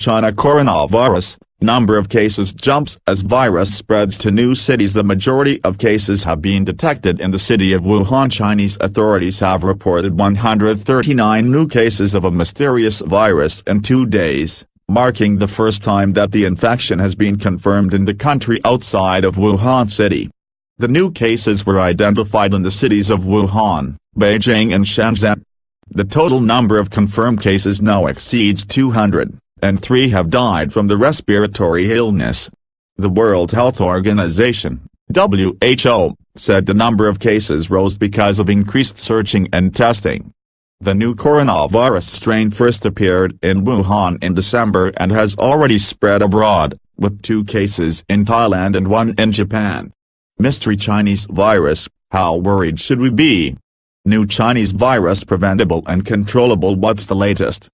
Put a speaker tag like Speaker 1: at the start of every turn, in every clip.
Speaker 1: China coronavirus, number of cases jumps as virus spreads to new cities. The majority of cases have been detected in the city of Wuhan. Chinese authorities have reported 139 new cases of a mysterious virus in 2 days, marking the first time that the infection has been confirmed in the country outside of Wuhan city. The new cases were identified in the cities of Wuhan, Beijing and Shenzhen. The total number of confirmed cases now exceeds 200. And 3 have died from the respiratory illness. The World Health Organization, WHO, said the number of cases rose because of increased searching and testing. The new coronavirus strain first appeared in Wuhan in December and has already spread abroad, with 2 cases in Thailand and 1 in Japan. Mystery Chinese virus, how worried should we be? New Chinese virus preventable and controllable. What's the latest?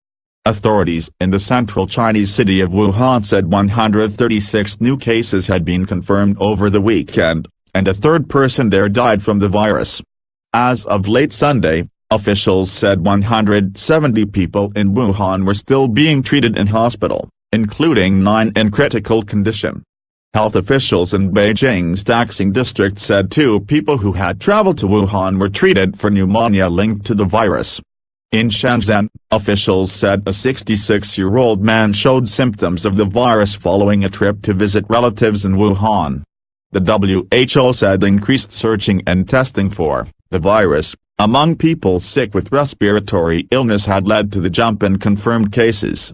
Speaker 1: Authorities in the central Chinese city of Wuhan said 136 new cases had been confirmed over the weekend, and a third person there died from the virus. As of late Sunday, officials said 170 people in Wuhan were still being treated in hospital, including 9 in critical condition. Health officials in Beijing's Daxing district said 2 people who had traveled to Wuhan were treated for pneumonia linked to the virus. In Shenzhen, officials said a 66-year-old man showed symptoms of the virus following a trip to visit relatives in Wuhan. The WHO said increased searching and testing for the virus among people sick with respiratory illness had led to the jump in confirmed cases.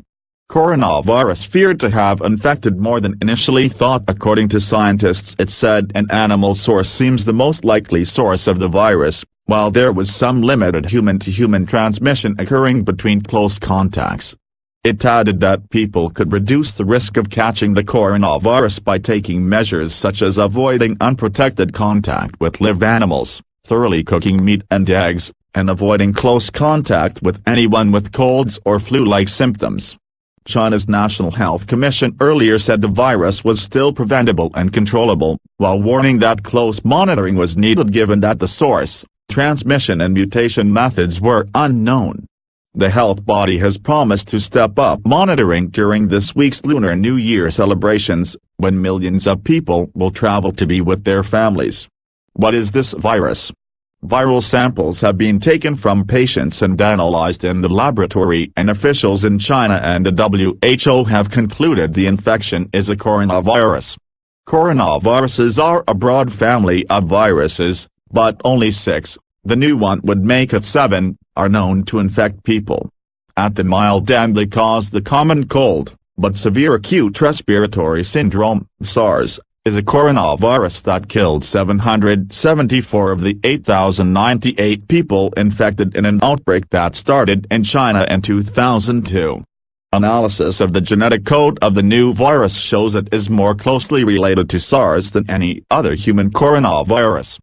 Speaker 1: Coronavirus feared to have infected more than initially thought. According to scientists, it said an animal source seems the most likely source of the virus, while there was some limited human-to-human transmission occurring between close contacts. It added that people could reduce the risk of catching the coronavirus by taking measures such as avoiding unprotected contact with live animals, thoroughly cooking meat and eggs, and avoiding close contact with anyone with colds or flu-like symptoms. China's National Health Commission earlier said the virus was still preventable and controllable, while warning that close monitoring was needed given that the source, transmission and mutation methods were unknown. The health body has promised to step up monitoring during this week's Lunar New Year celebrations, when millions of people will travel to be with their families. What is this virus? Viral samples have been taken from patients and analyzed in the laboratory, and officials in China and the WHO have concluded the infection is a coronavirus. Coronaviruses are a broad family of viruses, but only 6, the new one would make it 7, are known to infect people. At the mild end they cause the common cold, but Severe Acute Respiratory Syndrome, SARS, is a coronavirus that killed 774 of the 8,098 people infected in an outbreak that started in China in 2002. Analysis of the genetic code of the new virus shows it is more closely related to SARS than any other human coronavirus.